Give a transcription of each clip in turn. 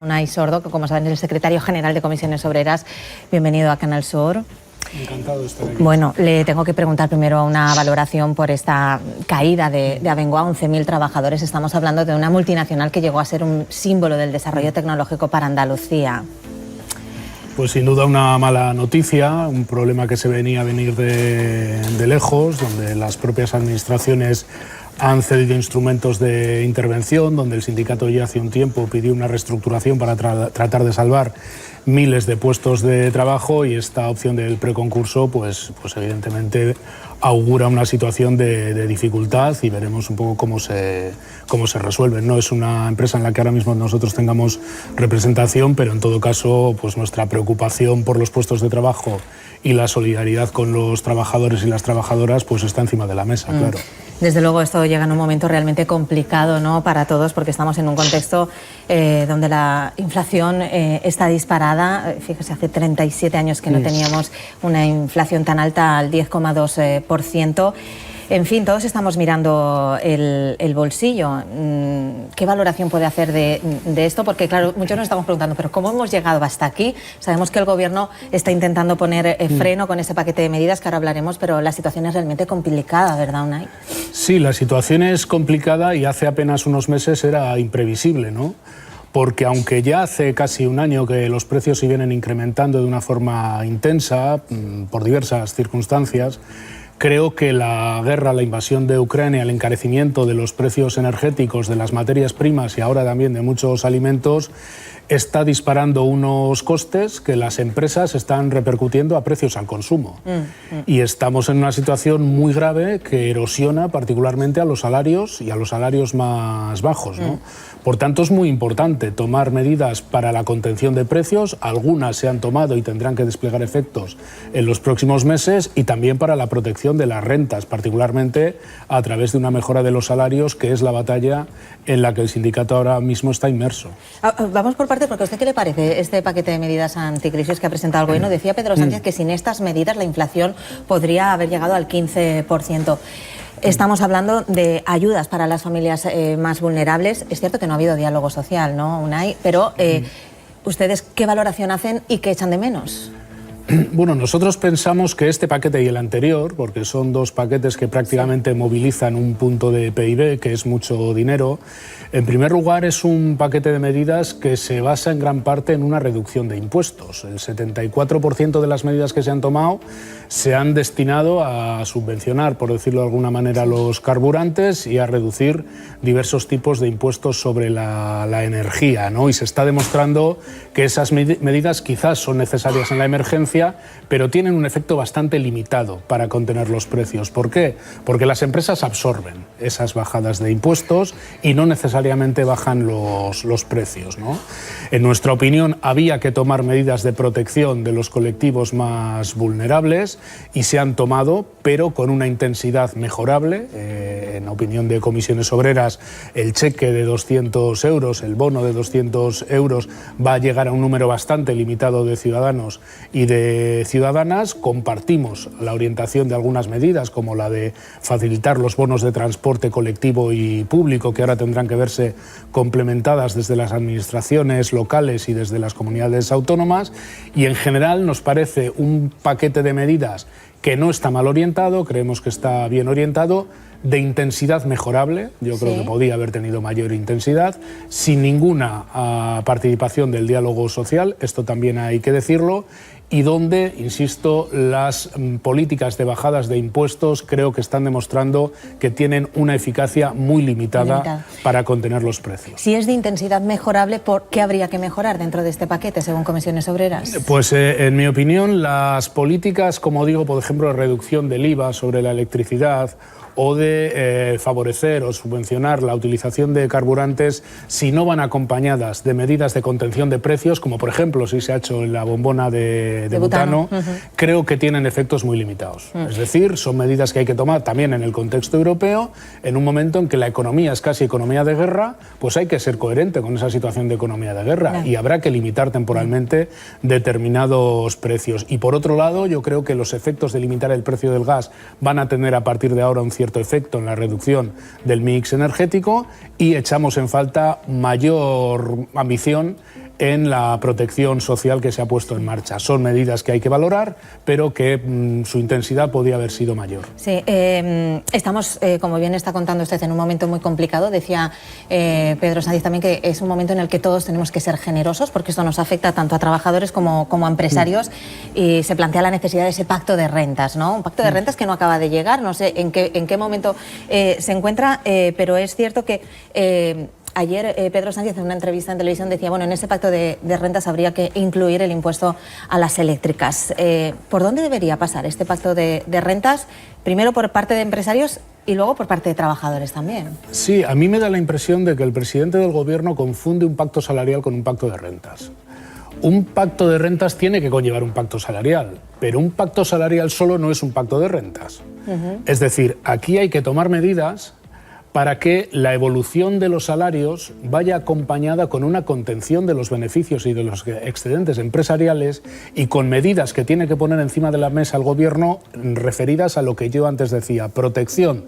Unai Sordo, que como saben es el secretario general de Comisiones Obreras. Bienvenido a Canal Sur. Encantado de estar aquí. Bueno, le tengo que preguntar primero una valoración por esta caída de Abengoa, 11.000 trabajadores. Estamos hablando de una multinacional que llegó a ser un símbolo del desarrollo tecnológico para Andalucía. Pues sin duda una mala noticia, un problema que se venía a venir de lejos, donde las propias administraciones han cedido instrumentos de intervención, donde el sindicato ya hace un tiempo pidió una reestructuración para tratar de salvar miles de puestos de trabajo, y esta opción del preconcurso pues evidentemente augura una situación de dificultad, y veremos un poco cómo se resuelve. No es una empresa en la que ahora mismo nosotros tengamos representación, pero en todo caso pues nuestra preocupación por los puestos de trabajo y la solidaridad con los trabajadores y las trabajadoras pues está encima de la mesa, claro. Desde luego esto llega en un momento realmente complicado, ¿no?, para todos, porque estamos en un contexto donde la inflación está disparada. Fíjese, hace 37 años que no teníamos una inflación tan alta, al 10,2%. En fin, todos estamos mirando el bolsillo. ¿Qué valoración puede hacer de esto? Porque, claro, muchos nos estamos preguntando, ¿pero cómo hemos llegado hasta aquí? Sabemos que el Gobierno está intentando poner freno con ese paquete de medidas que ahora hablaremos, pero la situación es realmente complicada, ¿verdad, Unai? Sí, la situación es complicada y hace apenas unos meses era imprevisible, ¿no? Porque aunque ya hace casi un año que los precios se vienen incrementando de una forma intensa por diversas circunstancias, creo que la guerra, la invasión de Ucrania, el encarecimiento de los precios energéticos, de las materias primas y ahora también de muchos alimentos, está disparando unos costes que las empresas están repercutiendo a precios al consumo. Y estamos en una situación muy grave que erosiona particularmente a los salarios y a los salarios más bajos, ¿no? Por tanto, es muy importante tomar medidas para la contención de precios. Algunas se han tomado y tendrán que desplegar efectos en los próximos meses, y también para la protección de las rentas, particularmente a través de una mejora de los salarios, que es la batalla en la que el sindicato ahora mismo está inmerso. Vamos por partes, porque ¿a usted qué le parece este paquete de medidas anticrisis que ha presentado el Gobierno? Decía Pedro Sánchez que sin estas medidas la inflación podría haber llegado al 15%. Estamos hablando de ayudas para las familias más vulnerables. Es cierto que no ha habido diálogo social, ¿no, Unai? Pero ¿ustedes qué valoración hacen y qué echan de menos? Bueno, nosotros pensamos que este paquete y el anterior, porque son dos paquetes que prácticamente movilizan un punto de PIB, que es mucho dinero, en primer lugar es un paquete de medidas que se basa en gran parte en una reducción de impuestos. El 74% de las medidas que se han tomado se han destinado a subvencionar, por decirlo de alguna manera, los carburantes y a reducir diversos tipos de impuestos sobre la energía, ¿no? Y se está demostrando que esas medidas quizás son necesarias en la emergencia, pero tienen un efecto bastante limitado para contener los precios. ¿Por qué? Porque las empresas absorben esas bajadas de impuestos y no necesariamente bajan los precios, ¿no? En nuestra opinión, había que tomar medidas de protección de los colectivos más vulnerables, y se han tomado, pero con una intensidad mejorable. En opinión de Comisiones Obreras, el cheque de 200 euros, el bono de 200 euros, va a llegar a un número bastante limitado de ciudadanos y de ciudadanas. Compartimos la orientación de algunas medidas, como la de facilitar los bonos de transporte colectivo y público, que ahora tendrán que verse complementadas desde las administraciones locales y desde las comunidades autónomas, y en general nos parece un paquete de medidas que no está mal orientado, creemos que está bien orientado, de intensidad mejorable. Yo creo que podía haber tenido mayor intensidad, sin ninguna participación del diálogo social, esto también hay que decirlo, y donde, insisto, las políticas de bajadas de impuestos creo que están demostrando que tienen una eficacia muy limitada para contener los precios. Si es de intensidad mejorable, ¿por qué habría que mejorar dentro de este paquete, según Comisiones Obreras? Pues en mi opinión, las políticas, como digo, por ejemplo, de reducción del IVA sobre la electricidad, o de favorecer o subvencionar la utilización de carburantes, si no van acompañadas de medidas de contención de precios, como por ejemplo si se ha hecho en la bombona de butano, creo que tienen efectos muy limitados. Es decir, son medidas que hay que tomar también en el contexto europeo, en un momento en que la economía es casi economía de guerra, pues hay que ser coherente con esa situación de economía de guerra y habrá que limitar temporalmente determinados precios. Y por otro lado, yo creo que los efectos de limitar el precio del gas van a tener a partir de ahora un cierto efecto en la reducción del mix energético, y echamos en falta mayor ambición en la protección social que se ha puesto en marcha. Son medidas que hay que valorar, pero que su intensidad podía haber sido mayor. Sí, estamos, como bien está contando usted, en un momento muy complicado. Decía Pedro Sánchez también que es un momento en el que todos tenemos que ser generosos, porque esto nos afecta tanto a trabajadores como a empresarios, y se plantea la necesidad de ese pacto de rentas, ¿no? Un pacto de rentas que no acaba de llegar, no sé en qué momento se encuentra, pero es cierto que ayer Pedro Sánchez en una entrevista en televisión decía, bueno, en ese pacto de rentas habría que incluir el impuesto a las eléctricas. ¿Por dónde debería pasar este pacto de rentas? Primero por parte de empresarios y luego por parte de trabajadores también. Sí, a mí me da la impresión de que el presidente del Gobierno confunde un pacto salarial con un pacto de rentas. Un pacto de rentas tiene que conllevar un pacto salarial, pero un pacto salarial solo no es un pacto de rentas. Es decir, aquí hay que tomar medidas para que la evolución de los salarios vaya acompañada con una contención de los beneficios y de los excedentes empresariales y con medidas que tiene que poner encima de la mesa el Gobierno referidas a lo que yo antes decía, protección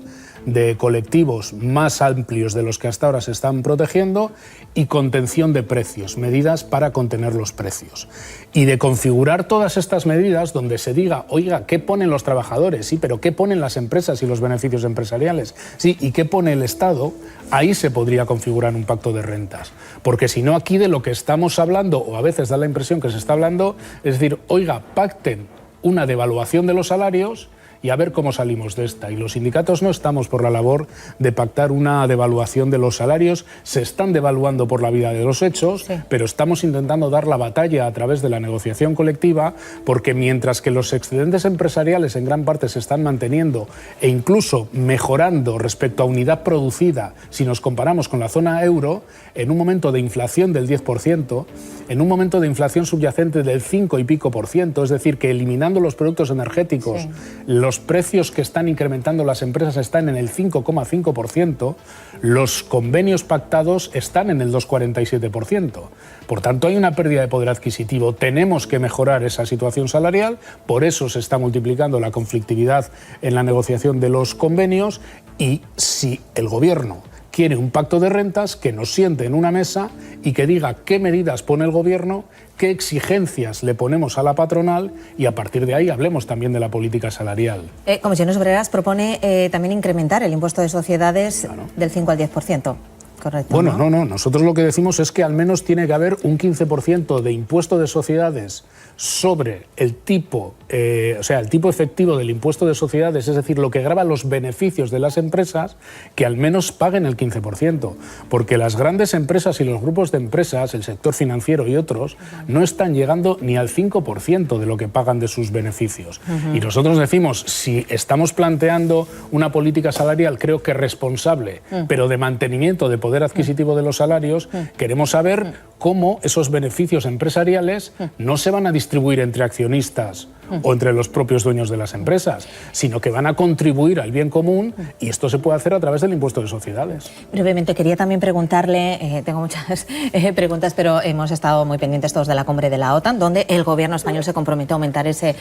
de colectivos más amplios de los que hasta ahora se están protegiendo y contención de precios, medidas para contener los precios. Y de configurar todas estas medidas donde se diga, oiga, ¿qué ponen los trabajadores? Sí, pero ¿qué ponen las empresas y los beneficios empresariales? Sí, ¿y qué pone el Estado? Ahí se podría configurar un pacto de rentas. Porque si no, aquí de lo que estamos hablando, o a veces da la impresión que se está hablando, es decir, oiga, pacten una devaluación de los salarios y a ver cómo salimos de esta. Y los sindicatos no estamos por la labor de pactar una devaluación de los salarios. Se están devaluando por la vía de los hechos, sí, pero estamos intentando dar la batalla a través de la negociación colectiva, porque mientras que los excedentes empresariales en gran parte se están manteniendo e incluso mejorando respecto a unidad producida, si nos comparamos con la zona euro, en un momento de inflación del 10%, en un momento de inflación subyacente del 5 y pico %, es decir, que eliminando los productos energéticos, sí, los precios que están incrementando las empresas están en el 5,5%, los convenios pactados están en el 2,47%. Por tanto, hay una pérdida de poder adquisitivo. Tenemos que mejorar esa situación salarial, por eso se está multiplicando la conflictividad en la negociación de los convenios, y si el Gobierno quiere un pacto de rentas, que nos siente en una mesa y que diga qué medidas pone el Gobierno, qué exigencias le ponemos a la patronal, y a partir de ahí hablemos también de la política salarial. Comisiones Obreras propone también incrementar el impuesto de sociedades, claro, del 5 al 10%. Correcto, bueno, no. Nosotros lo que decimos es que al menos tiene que haber un 15% de impuesto de sociedades sobre el tipo, el tipo efectivo del impuesto de sociedades, es decir, lo que grava los beneficios de las empresas, que al menos paguen el 15%, porque las grandes empresas y los grupos de empresas, el sector financiero y otros, no están llegando ni al 5% de lo que pagan de sus beneficios. Y nosotros decimos, si estamos planteando una política salarial, creo que responsable, pero de mantenimiento de poder adquisitivo de los salarios, queremos saber cómo esos beneficios empresariales no se van a distribuir entre accionistas o entre los propios dueños de las empresas, sino que van a contribuir al bien común, y esto se puede hacer a través del impuesto de sociedades. Brevemente, quería también preguntarle, tengo muchas preguntas, pero hemos estado muy pendientes todos de la cumbre de la OTAN, donde el gobierno español se comprometió a aumentar ese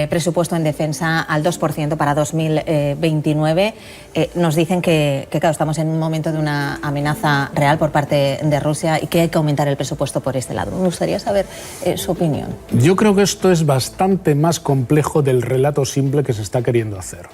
presupuesto en defensa al 2% para 2029. Nos dicen que, claro, estamos en un momento de una amenaza real por parte de Rusia y que hay que aumentar el presupuesto por este lado. Me gustaría saber su opinión. Yo creo que esto es bastante más complejo del relato simple que se está queriendo hacer.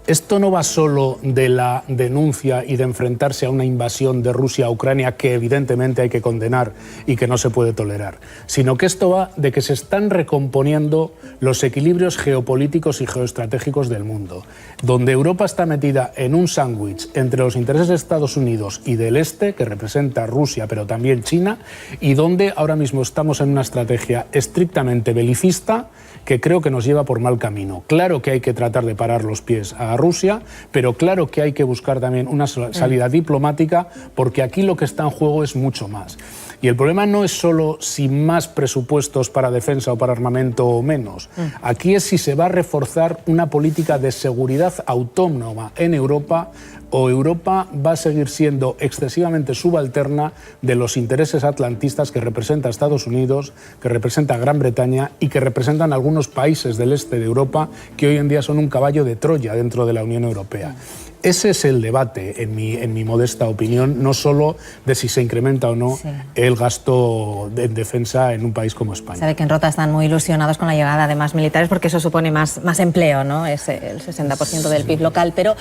Esto no va solo de la denuncia y de enfrentarse a una invasión de Rusia a Ucrania, que evidentemente hay que condenar y que no se puede tolerar, sino que esto va de que se están recomponiendo los equilibrios geopolíticos y geoestratégicos del mundo, donde Europa está metida en un sándwich entre los intereses de Estados Unidos y del Este, que representa Rusia, pero también China, y donde ahora mismo estamos en una estrategia estrictamente belicista que creo que nos lleva por mal camino. Claro que hay que tratar de parar los pies a Rusia, pero claro que hay que buscar también una salida diplomática, porque aquí lo que está en juego es mucho más. Y el problema no es solo si más presupuestos para defensa o para armamento o menos. Aquí es si se va a reforzar una política de seguridad autónoma en Europa, o Europa va a seguir siendo excesivamente subalterna de los intereses atlantistas que representa Estados Unidos, que representa Gran Bretaña y que representan algunos países del este de Europa que hoy en día son un caballo de Troya dentro de la Unión Europea. Ese es el debate, en mi modesta opinión, no solo de si se incrementa o no el gasto en defensa en un país como España. Sabe que en Rota están muy ilusionados con la llegada de más militares porque eso supone más empleo, ¿no? Es el 60% del PIB local. Pero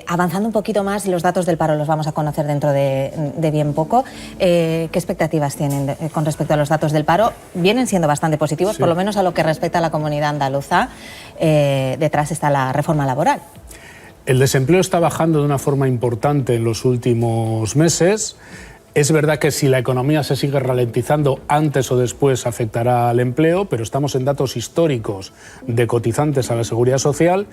avanzando un poquito más, los datos del paro los vamos a conocer dentro de bien poco. ¿Qué expectativas tienen con respecto a los datos del paro? Vienen siendo bastante positivos, por lo menos a lo que respecta a la comunidad andaluza. Detrás está la reforma laboral. El desempleo está bajando de una forma importante en los últimos meses. Es verdad que si la economía se sigue ralentizando, antes o después afectará al empleo, pero estamos en datos históricos de cotizantes a la Seguridad Social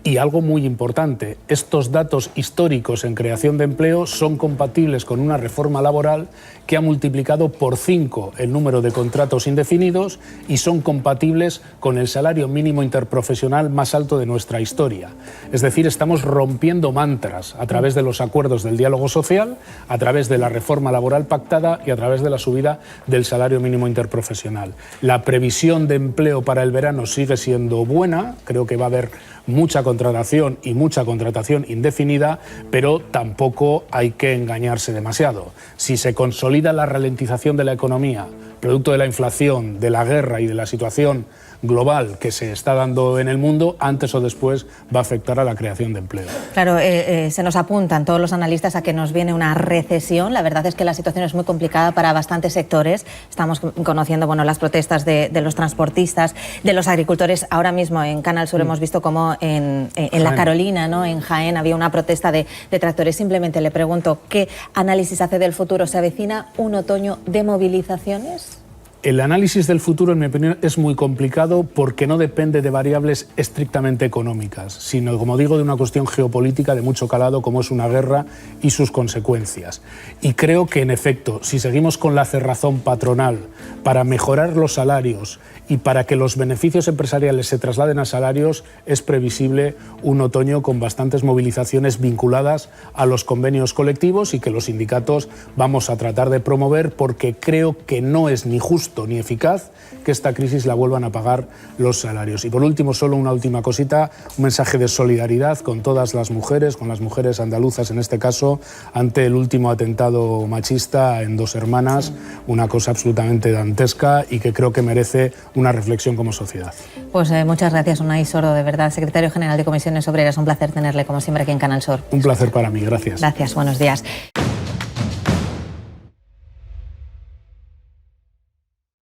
y algo muy importante, estos datos históricos en creación de empleo son compatibles con una reforma laboral que ha multiplicado por 5 el número de contratos indefinidos y son compatibles con el salario mínimo interprofesional más alto de nuestra historia. Es decir, estamos rompiendo mantras a través de los acuerdos del diálogo social, a través de la reforma laboral pactada y a través de la subida del salario mínimo interprofesional. La previsión de empleo para el verano sigue siendo buena, creo que va a haber mucha contratación y mucha contratación indefinida, pero tampoco hay que engañarse demasiado. Si se consolida la ralentización de la economía, producto de la inflación, de la guerra y de la situación global que se está dando en el mundo, antes o después va a afectar a la creación de empleo. Claro, se nos apuntan todos los analistas a que nos viene una recesión. La verdad es que la situación es muy complicada para bastantes sectores. Estamos conociendo las protestas de los transportistas, de los agricultores. Ahora mismo en Canal Sur hemos visto cómo en La Carolina, ¿no?, en Jaén, había una protesta de tractores. Simplemente le pregunto, ¿qué análisis hace del futuro? ¿Se avecina un otoño de movilizaciones? El análisis del futuro, en mi opinión, es muy complicado porque no depende de variables estrictamente económicas, sino, como digo, de una cuestión geopolítica de mucho calado, como es una guerra y sus consecuencias. Y creo que, en efecto, si seguimos con la cerrazón patronal para mejorar los salarios y para que los beneficios empresariales se trasladen a salarios, es previsible un otoño con bastantes movilizaciones vinculadas a los convenios colectivos y que los sindicatos vamos a tratar de promover, porque creo que no es ni justo ni eficaz que esta crisis la vuelvan a pagar los salarios. Y por último, solo una última cosita, un mensaje de solidaridad con todas las mujeres, con las mujeres andaluzas en este caso, ante el último atentado machista en Dos Hermanas, una cosa absolutamente dantesca y que creo que merece una reflexión como sociedad. Pues muchas gracias, Unai Sordo, de verdad, secretario general de Comisiones Obreras. Un placer tenerle como siempre aquí en Canal Sur. Un placer para mí, gracias. Gracias, buenos días.